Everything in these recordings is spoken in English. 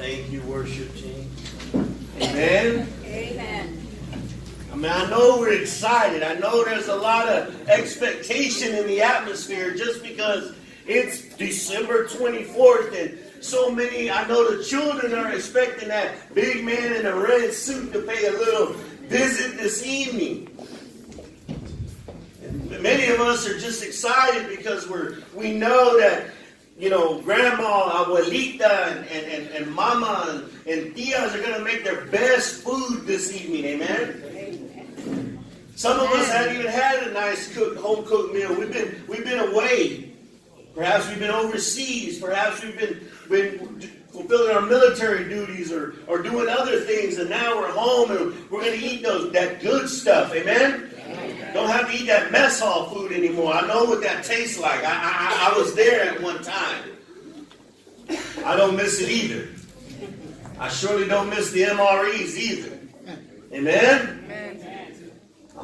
Thank you, worship team. Amen. Amen. I mean, I know we're excited. I know there's a lot of expectation in the atmosphere just because it's December 24th and so many, I know the children are expecting that big man in a red suit to pay a little visit this evening. And many of us are just excited because we know that, you know, grandma, abuelita, and mama and tias are going to make their best food this evening. Amen? Some of us haven't even had a nice home cooked meal. We've been away. Perhaps we've been overseas. Perhaps we've been fulfilling our military duties or doing other things, and now we're home and we're going to eat that good stuff. Amen? Don't have to eat that mess hall food anymore. I know what that tastes like. I was there at one time. I don't miss it either. I surely don't miss the MREs either. Amen?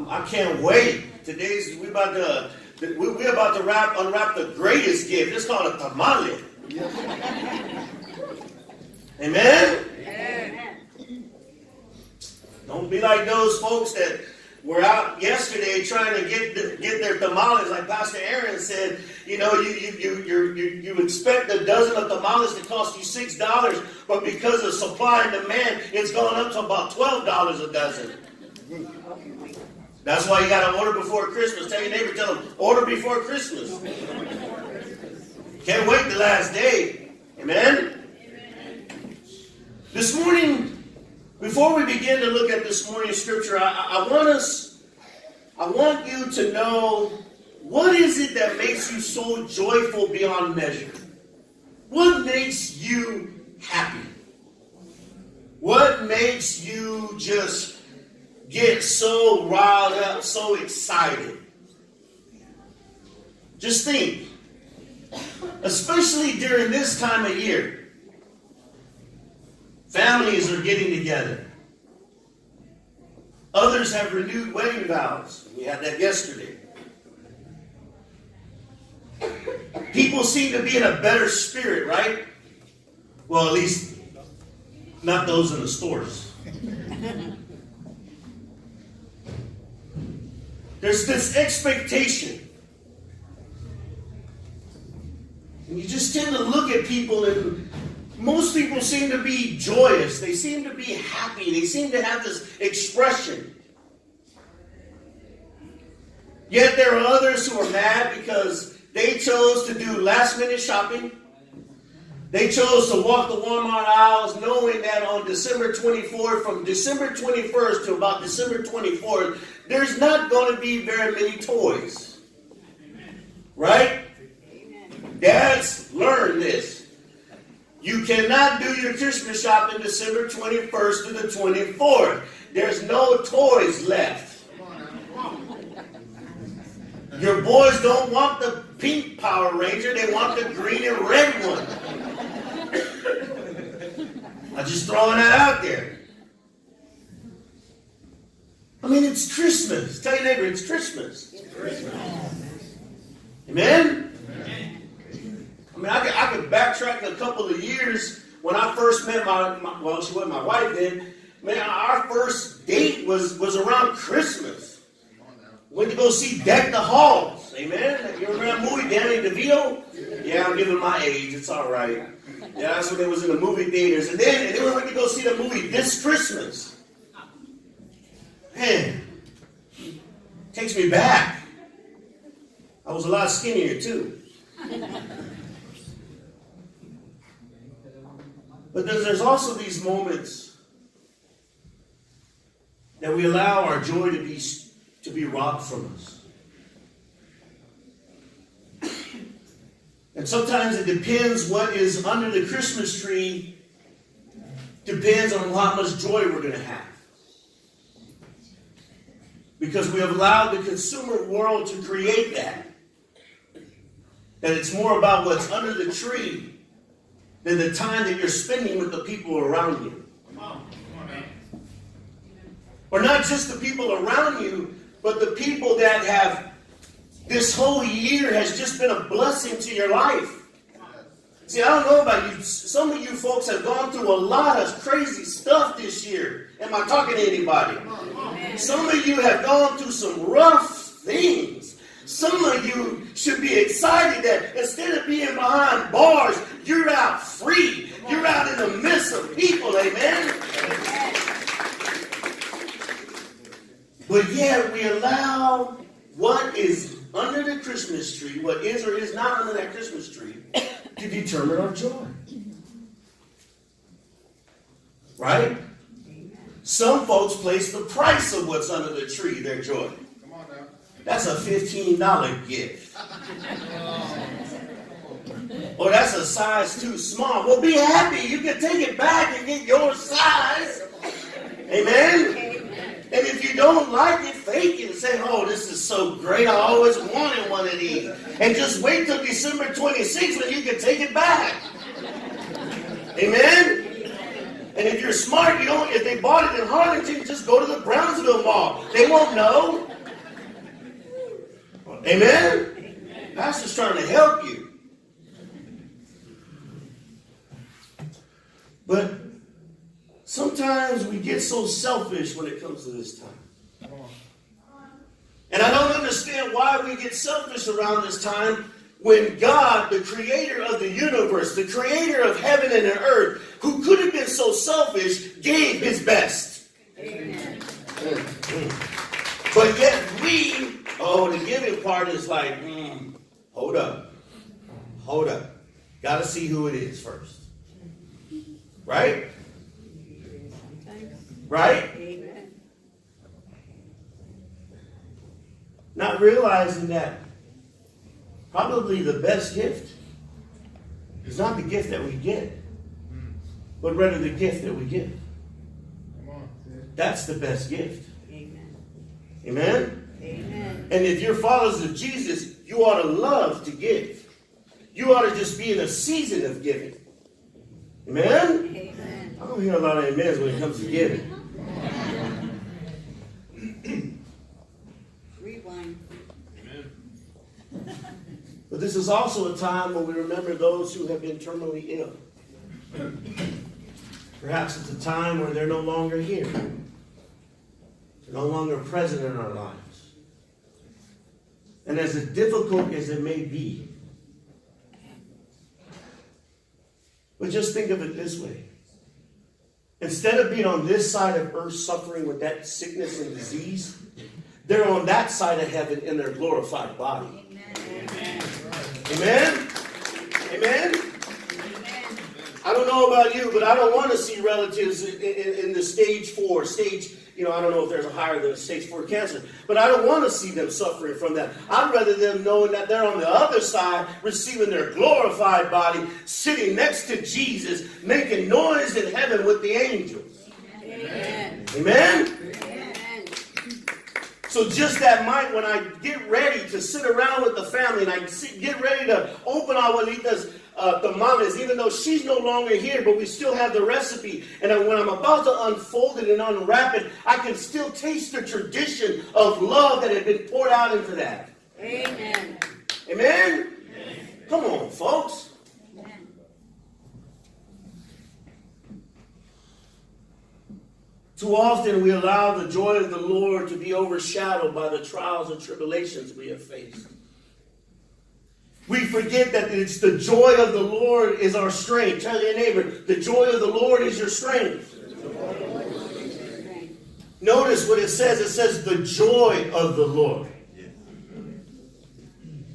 I can't wait. We're about to unwrap the greatest gift. It's called a tamale. Amen? Don't be like those folks that were out yesterday trying to get their tamales. Like Pastor Aaron said, you know, you expect a dozen of tamales to cost you $6, but because of supply and demand, it's gone up to about $12 a dozen. That's why you got to order before Christmas. Tell your neighbor, tell them, order before Christmas. Can't wait the last day. Amen? This morning, before we begin to look at this morning's scripture, I want you to know, what is it that makes you so joyful beyond measure? What makes you happy? What makes you just get so riled up, so excited? Just think, especially during this time of year, families are getting together. Others have renewed wedding vows. We had that yesterday. People seem to be in a better spirit, right? Well, at least not those in the stores. There's this expectation. And you just tend to look at people, and most people seem to be joyous. They seem to be happy. They seem to have this expression. Yet there are others who are mad because they chose to do last-minute shopping. They chose to walk the Walmart aisles knowing that on December 24th, from December 21st to about December 24th, there's not going to be very many toys. Right? Dads, learn this. You cannot do your Christmas shopping December 21st to the 24th. There's no toys left. Your boys don't want the pink Power Ranger. They want the green and red one. I'm just throwing that out there. I mean, it's Christmas. Tell your neighbor, it's Christmas. It's Christmas. Amen? I mean, I could backtrack a couple of years when I first met well, she wasn't my wife then. Man, our first date was around Christmas. Went to go see Deck the Halls. Amen? You remember that movie, Danny DeVito? Yeah, I'm giving my age. It's all right. Yeah, that's when it was in the movie theaters. And then we went to go see the movie This Christmas. Man, takes me back. I was a lot skinnier too. But there's also these moments that we allow our joy to be robbed from us. And sometimes it depends what is under the Christmas tree, depends on how much joy we're going to have. Because we have allowed the consumer world to create that. That it's more about what's under the tree than the time that you're spending with the people around you. Or not just the people around you, but the people that have, this whole year has just been a blessing to your life. See, I don't know about you. Some of you folks have gone through a lot of crazy stuff this year. Am I talking to anybody? Some of you have gone through some rough things. Some of you should be excited that instead of being behind bars, you're out free. You're out in the midst of people, amen? But yet we allow what is under the Christmas tree, what is or is not under that Christmas tree, to determine our joy. Right? Some folks place the price of what's under the tree, their joy. Come on now. That's a $15 gift. Or that's a size too small. Well, be happy. You can take it back and get your size. Amen? And if you don't like it, fake it and say, oh, this is so great. I always wanted one of these. And just wait till December 26th when you can take it back. Amen? And if you're smart, if they bought it in Harlingen, just go to the Brownsville Mall. They won't know. Amen? Pastor's trying to help you. But sometimes we get so selfish when it comes to this time. And I don't understand why we get selfish around this time when God, the creator of the universe, the creator of heaven and the earth, who could have been so selfish, gave his best. Amen. But yet the giving part is like, hold up. Got to see who it is first. Right? Right? Amen. Not realizing that probably the best gift is not the gift that we get, but rather the gift that we give. That's the best gift. Amen. Amen? Amen. And if you're followers of Jesus, you ought to love to give. You ought to just be in a season of giving. Amen? Amen. I don't hear a lot of amens when it comes to giving. Rewind. Amen. But this is also a time when we remember those who have been terminally ill. Perhaps it's a time where they're no longer here. They're no longer present in our lives. And as difficult as it may be, but just think of it this way. Instead of being on this side of earth suffering with that sickness and disease, they're on that side of heaven in their glorified body. Amen. Amen? Amen? I don't know about you, but I don't want to see relatives in the stage 4, I don't know if there's a higher than stage 4 cancer, but I don't want to see them suffering from that. I'd rather them knowing that they're on the other side, receiving their glorified body, sitting next to Jesus, making noise in heaven with the angels. Amen. Amen? Amen. So just that night when I get ready to sit around with the family and I get ready to open Abuelita's tamales, even though she's no longer here, but we still have the recipe. And when I'm about to unfold it and unwrap it, I can still taste the tradition of love that had been poured out into that. Amen. Amen? Amen. Come on, folks. Amen. Too often we allow the joy of the Lord to be overshadowed by the trials and tribulations we have faced. We forget that it's the joy of the Lord is our strength. Tell your neighbor, the joy of the Lord is your strength. Notice what it says. It says the joy of the Lord.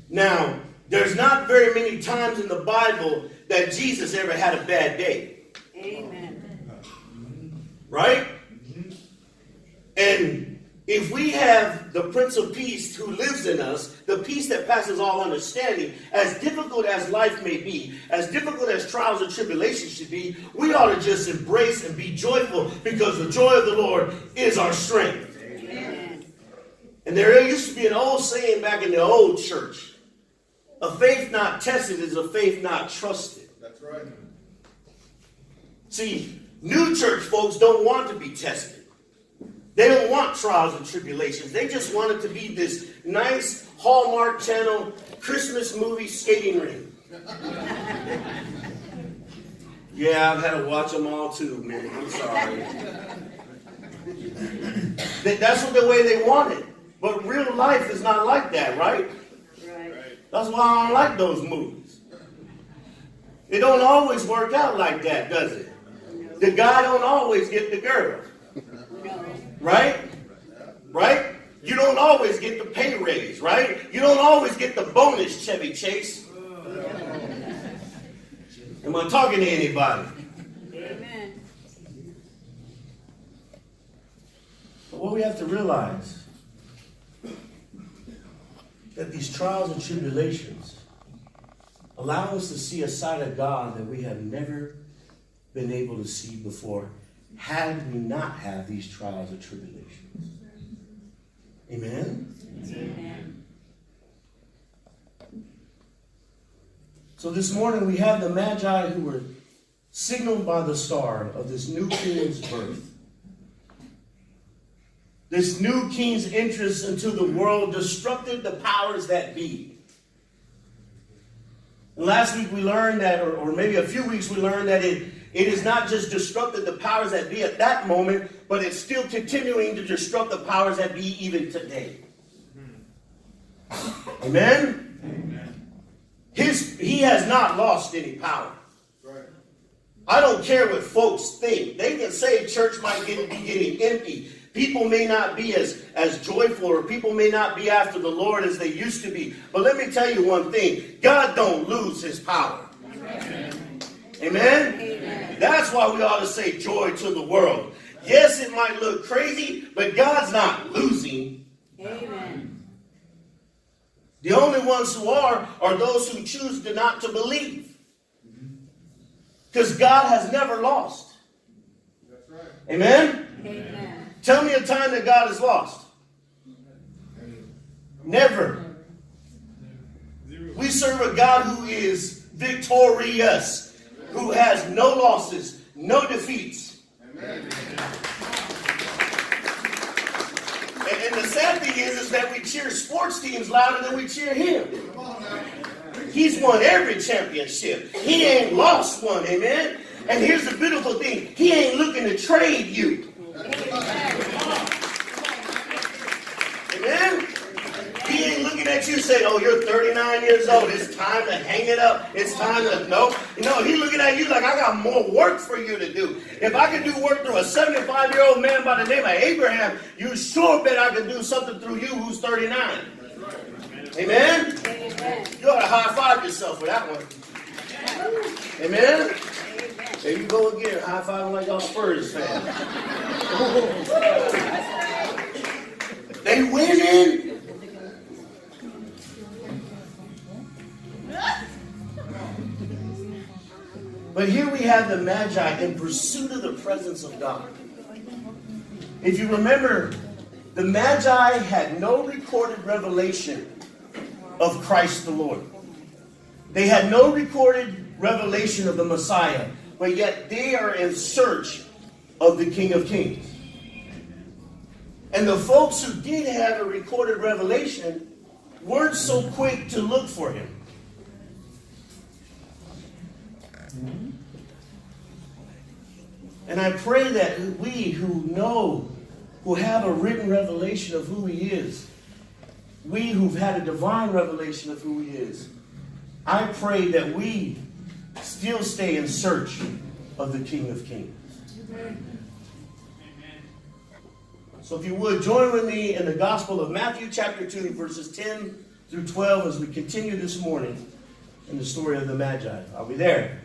Now, there's not very many times in the Bible that Jesus ever had a bad day. Amen. Right? And if we have the Prince of Peace who lives in us, the peace that passes all understanding, as difficult as life may be, as difficult as trials and tribulations should be, we ought to just embrace and be joyful because the joy of the Lord is our strength. Amen. And there used to be an old saying back in the old church, a faith not tested is a faith not trusted. That's right. See, new church folks don't want to be tested. They don't want trials and tribulations. They just want it to be this nice Hallmark Channel Christmas movie skating ring. Yeah, I've had to watch them all too, man. I'm sorry. That's what the way they want it. But real life is not like that, right? Right. That's why I don't like those movies. It don't always work out like that, does it? The guy don't always get the girl. Right? Right? You don't always get the pay raise, right? You don't always get the bonus, Chevy Chase. Am I talking to anybody? Amen. But what we have to realize, that these trials and tribulations allow us to see a side of God that we have never been able to see before, had we not have these trials and tribulations. Amen? Amen. So this morning we have the Magi who were signaled by the star of this new king's birth. This new king's entrance into the world disrupted the powers that be. And last week we learned that, or maybe a few weeks we learned that it has not just disrupted the powers that be at that moment, but it's still continuing to disrupt the powers that be even today. Amen? Amen. He has not lost any power. Right. I don't care what folks think. They can say church might be getting empty. People may not be as joyful, or people may not be after the Lord as they used to be. But let me tell you one thing. God don't lose his power. Amen? Amen? Amen. That's why we ought to say joy to the world. Yes, it might look crazy, but God's not losing. Amen. The only ones who are those who choose not to believe. Because God has never lost. That's right. Amen? Amen. Tell me a time that God has lost. Never. We serve a God who is victorious, who has no losses, no defeats. Amen. And the sad thing is that we cheer sports teams louder than we cheer him. He's won every championship. He ain't lost one, amen? And here's the beautiful thing. He ain't looking to trade you. Amen? He ain't looking at you saying, oh, you're 39 years old. It's time to hang it up. It's time to, no. He's looking at you like, I got more work for you to do. If I could do work through a 75-year-old man by the name of Abraham, you sure bet I could do something through you who's 39. Amen? Amen. You ought to high-five yourself for that one. Amen? There you go again, high-fiving like y'all Spurs fans. They winning. But here we have the Magi in pursuit of the presence of God. If you remember, the Magi had no recorded revelation of Christ the Lord. They had no recorded revelation of the Messiah, but yet they are in search of the King of Kings. And the folks who did have a recorded revelation weren't so quick to look for him. And I pray that we who have a written revelation of who he is, we who've had a divine revelation of who he is, I pray that we still stay in search of the King of Kings. So if you would, join with me in the Gospel of Matthew chapter 2, verses 10 through 12 as we continue this morning in the story of the Magi. Are we there?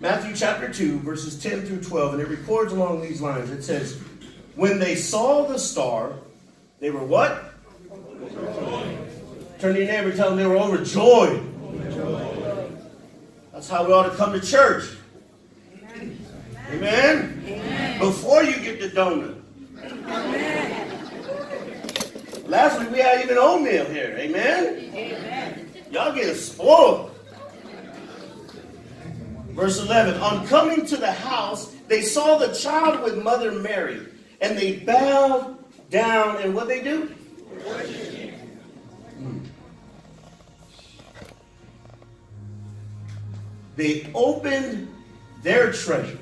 Matthew chapter 2, verses 10 through 12, and it records along these lines. It says, when they saw the star, they were what? Overjoyed. Turn to your neighbor and tell them they were overjoyed. That's how we ought to come to church. Amen? Amen? Amen. Before you get the donut. Amen. Last week we had even oatmeal here. Amen? Amen. Y'all getting spoiled. Verse 11, on coming to the house, they saw the child with Mother Mary, and they bowed down, and what they do? They opened their treasures.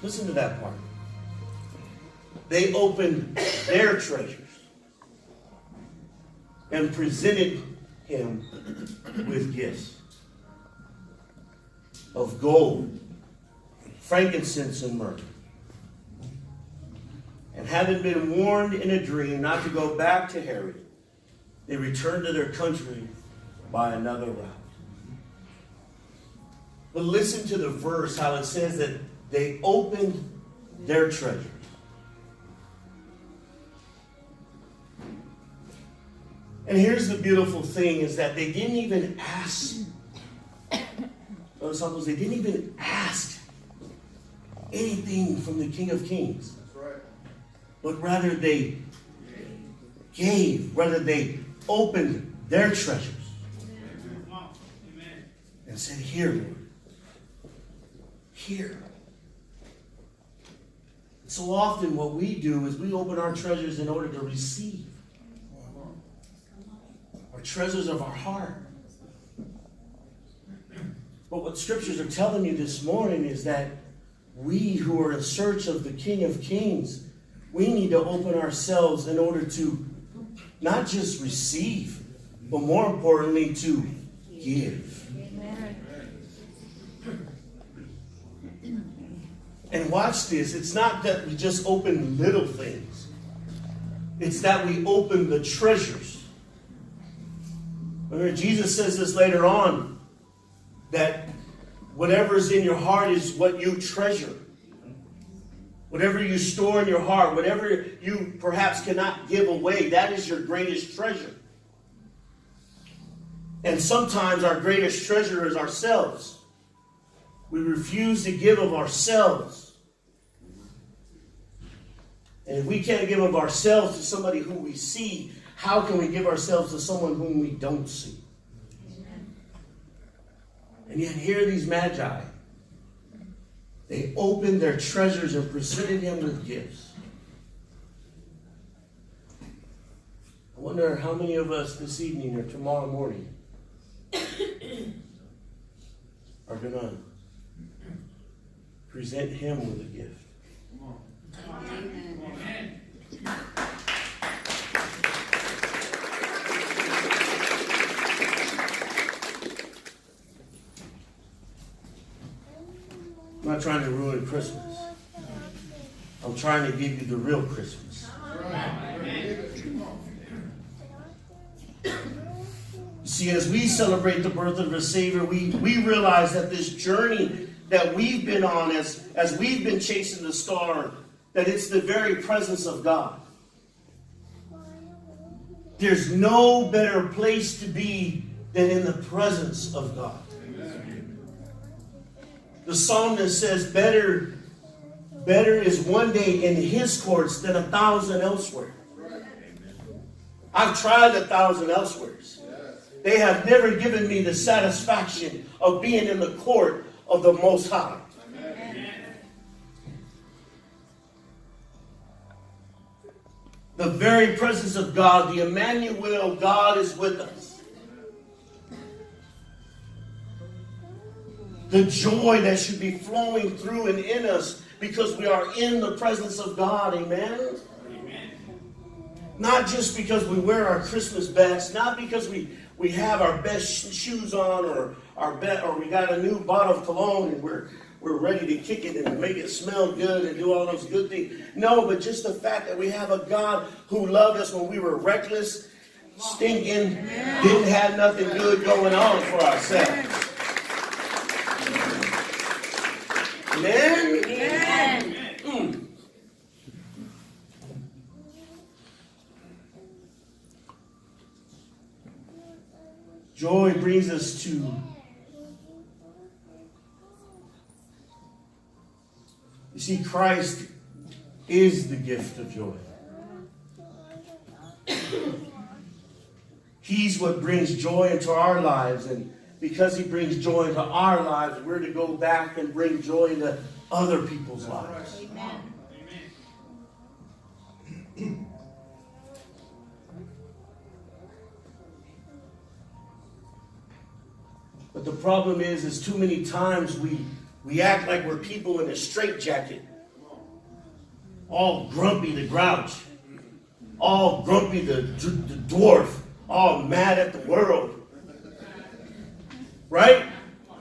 Listen to that part. They opened their treasures and presented him with gifts of gold, frankincense, and myrrh. And having been warned in a dream not to go back to Herod, they returned to their country by another route. But listen to the verse, how it says that they opened their treasures. And here's the beautiful thing, is that they didn't even ask. They didn't even ask anything from the King of Kings. That's right. But rather they gave, rather they opened their treasures. Amen. And said, here, Lord. Here. So often what we do is we open our treasures in order to receive. Our treasures of our heart. But what scriptures are telling you this morning is that we who are in search of the King of Kings, we need to open ourselves in order to not just receive, but more importantly to give. And watch this. It's not that we just open little things. It's that we open the treasures. Remember, Jesus says this later on, that whatever is in your heart is what you treasure. Whatever you store in your heart, whatever you perhaps cannot give away, that is your greatest treasure. And sometimes our greatest treasure is ourselves. We refuse to give of ourselves. And if we can't give of ourselves to somebody whom we see, how can we give ourselves to someone whom we don't see? Amen. And yet here these magi, they opened their treasures and presented him with gifts. I wonder how many of us this evening or tomorrow morning are going to present him with a gift. Amen. I'm not trying to ruin Christmas. I'm trying to give you the real Christmas. You see, as we celebrate the birth of the Savior, we realize that this journey that we've been on, as we've been chasing the star, that it's the very presence of God. There's no better place to be than in the presence of God. The psalmist says, better is one day in his courts than 1,000 elsewhere. I've tried 1,000 elsewhere. They have never given me the satisfaction of being in the court of the Most High. The very presence of God, the Emmanuel, God is with us. The joy that should be flowing through and in us because we are in the presence of God. Amen? Amen. Not just because we wear our Christmas best, not because we have our best shoes on or we got a new bottle of cologne and we're ready to kick it and make it smell good and do all those good things. No, but just the fact that we have a God who loved us when we were reckless, stinking, didn't have nothing good going on for ourselves. Amen? Amen. Mm. Joy brings us to you see, Christ is the gift of joy. He's what brings joy into our lives, and because he brings joy into our lives, we're to go back and bring joy into other people's lives. But the problem is too many times we act like we're people in a straitjacket. All grumpy the grouch. All grumpy the dwarf. All mad at the world. Right?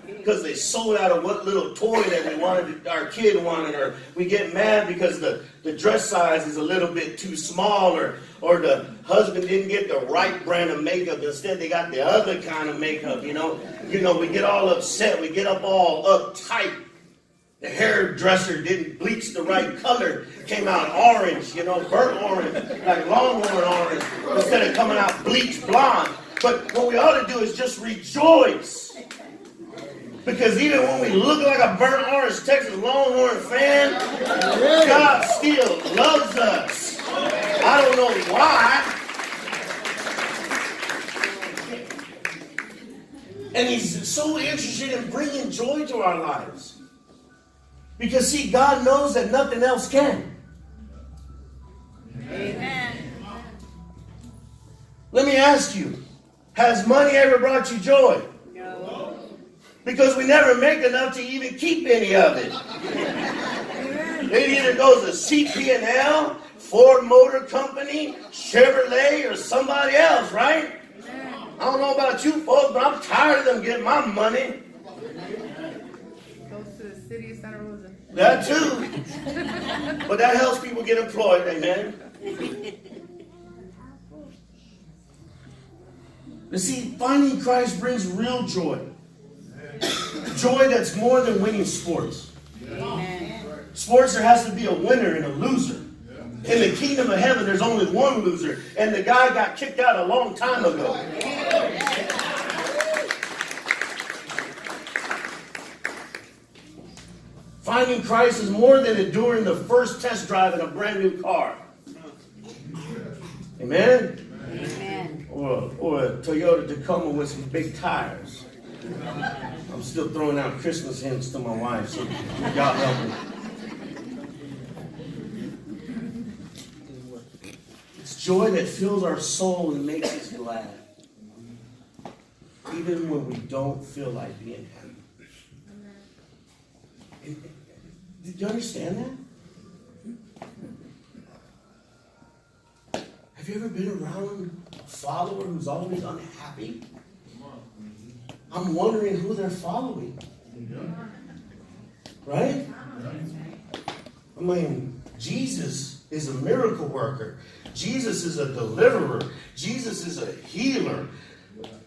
Because they sold out of what little toy that we wanted, our kid wanted, or we get mad because the dress size is a little bit too small, or the husband didn't get the right brand of makeup. Instead, they got the other kind of makeup, you know. We get all upset. We get up all uptight. The hairdresser didn't bleach the right color. Came out orange, burnt orange, like Longhorn orange, instead of coming out bleach blonde. But what we ought to do is just rejoice. Because even when we look like a burnt orange Texas Longhorn fan, God still loves us. I don't know why. And He's so interested in bringing joy to our lives. Because, see, God knows that nothing else can. Amen. Let me ask you, has money ever brought you joy? No. Because we never make enough to even keep any of it. It either goes to CP&L, Ford Motor Company, Chevrolet, or somebody else, right? I don't know about you folks, but I'm tired of them getting my money. Goes to the city of Santa Rosa. That too. But that helps people get employed, amen? You see, finding Christ brings real joy. Joy that's more than winning sports. Amen. Sports, there has to be a winner and a loser. In the kingdom of heaven, there's only one loser. And the guy got kicked out a long time ago. Finding Christ is more than enduring the first test drive in a brand new car. Amen? Amen. Or a Toyota Tacoma with some big tires. I'm still throwing out Christmas hints to my wife, so y'all help me. It's joy that fills our soul and makes us glad. Even when we don't feel like being happy. Did you understand that? Have you ever been around a follower who's always unhappy? I'm wondering who they're following. Right? I mean, Jesus is a miracle worker. Jesus is a deliverer. Jesus is a healer.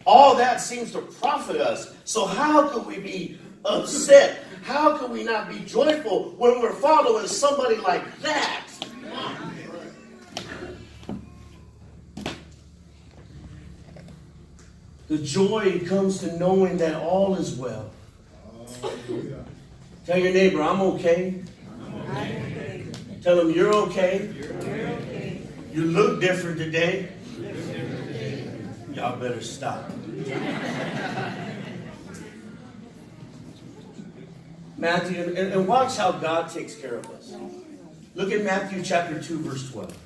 All that seems to profit us. So how could we be upset? How can we not be joyful when we're following somebody like that? The joy comes to knowing that all is well. Tell your neighbor, I'm okay. Tell them you're okay. You look different today. Y'all better stop. Matthew, and watch how God takes care of us. Look at Matthew chapter 2, verse 12.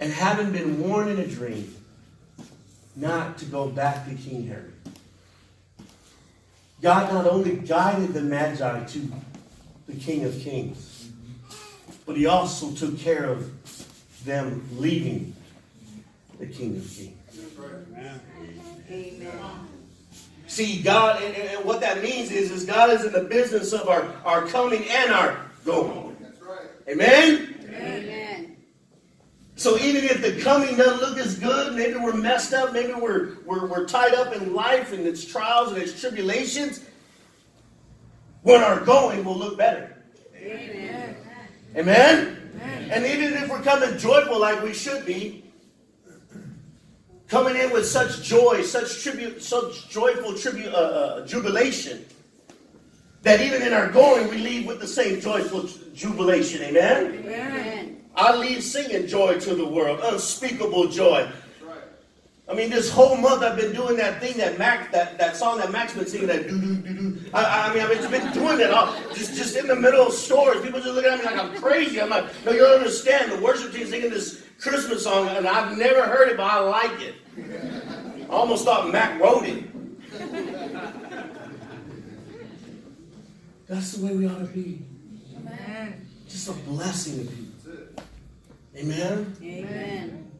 And having been warned in a dream not to go back to King Herod, God not only guided the Magi to the King of Kings, but He also took care of them leaving the King of Kings. Amen. See, God, and what that means is God is in the business of our coming and our going. That's right. Amen? Amen. So even if the coming doesn't look as good, maybe we're messed up, maybe we're tied up in life and its trials and its tribulations, when our going will look better. Amen. Amen? Amen. And even if we're coming joyful like we should be, coming in with such joy, such joyful jubilation, that even in our going, we leave with the same joyful jubilation. Amen? Amen. I leave singing joy to the world, unspeakable joy. I mean, this whole month I've been doing that thing that song that Mac's been singing, that doo-doo-doo-doo. I mean, I've been doing it all, just in the middle of stores. People just looking at me like I'm crazy. I'm like, no, you don't understand. The worship team singing this Christmas song, and I've never heard it, but I like it. I almost thought Mac wrote it. That's the way we ought to be. Amen. Just a blessing to people. Amen? Amen.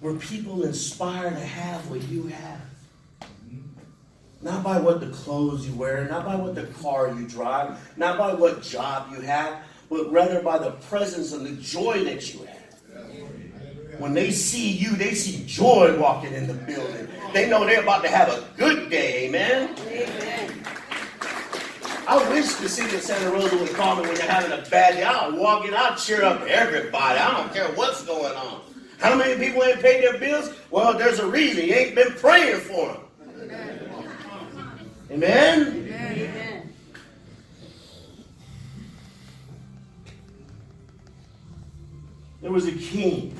Where people inspire to have what you have. Not by what the clothes you wear, not by what the car you drive, not by what job you have, but rather by the presence and the joy that you have. When they see you, they see joy walking in the building. They know they're about to have a good day. Amen? Amen. I wish the city of Santa Rosa would call me when they're having a bad day. I'll walk in, I'll cheer up everybody. I don't care what's going on. How many people ain't paid their bills? Well, there's a reason. You ain't been praying for them. Amen? Amen. There was a king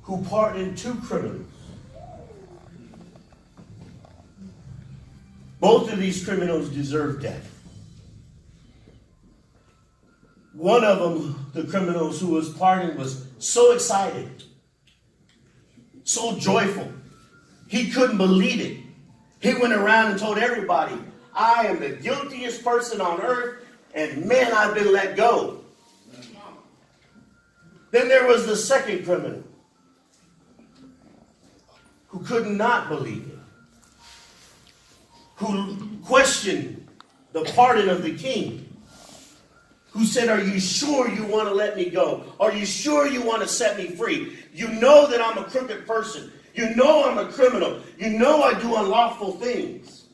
who pardoned 2 criminals. Both of these criminals deserved death. One of them, the criminals who was pardoned, was so excited, so joyful. He couldn't believe it. He went around and told everybody, I am the guiltiest person on earth, and man, I've been let go. Then there was the second criminal who could not believe it, who questioned the pardon of the king, who said, are you sure you want to let me go? Are you sure you want to set me free? You know that I'm a crooked person. You know I'm a criminal. You know I do unlawful things.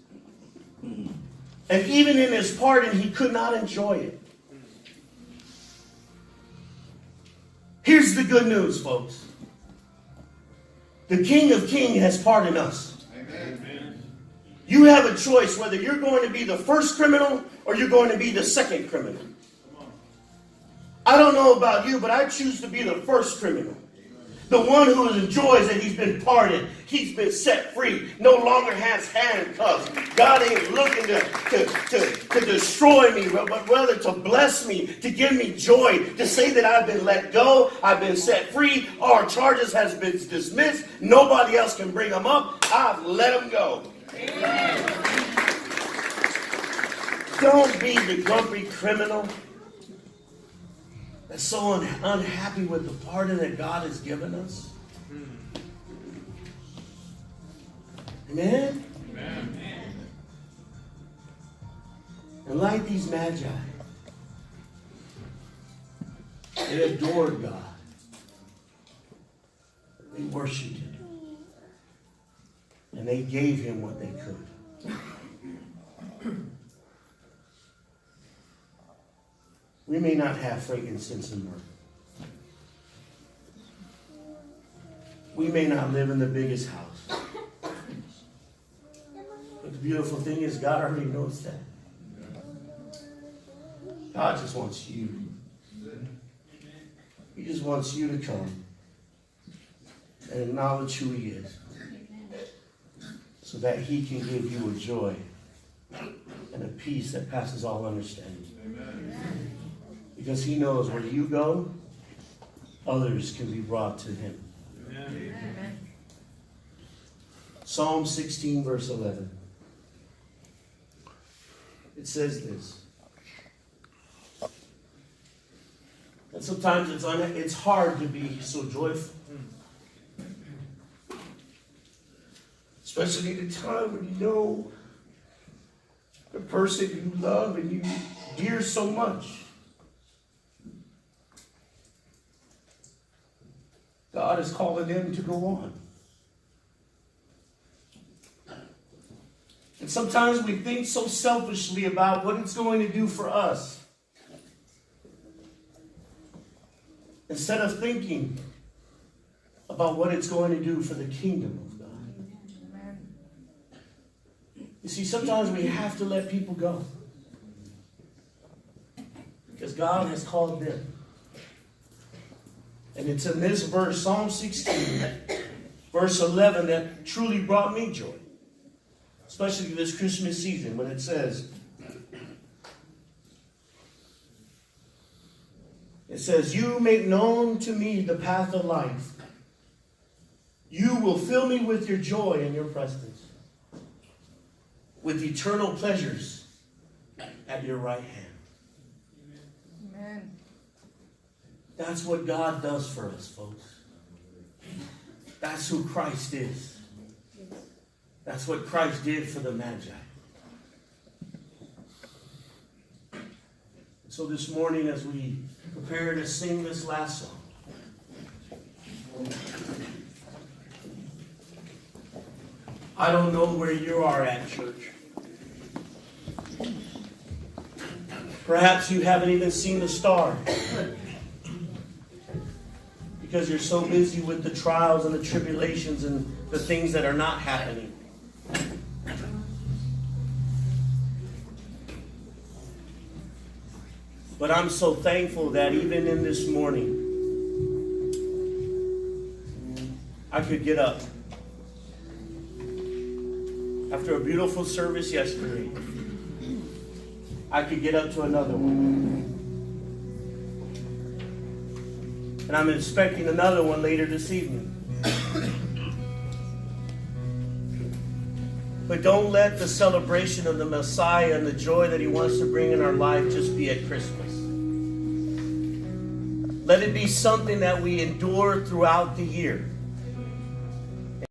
And even in his pardon, he could not enjoy it. Here's the good news, folks. The King of Kings has pardoned us. Amen. You have a choice whether you're going to be the first criminal or you're going to be the second criminal. I don't know about you, but I choose to be the first criminal. The one who enjoys that he's been pardoned. He's been set free. No longer has handcuffs. God ain't looking to destroy me, but rather to bless me, to give me joy, to say that I've been let go, I've been set free, our charges has been dismissed, nobody else can bring them up, I've let them go. Amen. Don't be the grumpy criminal that's so unhappy with the pardon that God has given us. Amen? Amen. And like these magi, they adored God. They worshiped Him. And they gave Him what they could. We may not have frankincense and myrrh. We may not live in the biggest house. But the beautiful thing is God already knows that. God just wants you. He just wants you to come and acknowledge who He is, so that He can give you a joy and a peace that passes all understanding. Amen. Because He knows where you go, others can be brought to Him. Amen. Psalm 16, verse 11. It says this. And sometimes it's hard to be so joyful. Especially at a time when you know the person you love and you dear so much. God is calling them to go on. And sometimes we think so selfishly about what it's going to do for us, instead of thinking about what it's going to do for the kingdom of God. You see, sometimes we have to let people go, because God has called them. And it's in this verse, Psalm 16, verse 11, that truly brought me joy. Especially this Christmas season, when it says, you make known to me the path of life. You will fill me with your joy in your presence. with eternal pleasures at your right hand. Amen. That's what God does for us, folks. That's who Christ is. That's what Christ did for the Magi. So this morning, as we prepare to sing this last song, I don't know where you are at, church. Perhaps you haven't even seen the star because you're so busy with the trials and the tribulations and the things that are not happening. But I'm so thankful that even in this morning, I could get up. After a beautiful service yesterday, I could get up to another one. And I'm expecting another one later this evening. But don't let the celebration of the Messiah and the joy that He wants to bring in our life just be at Christmas. Let it be something that we endure throughout the year.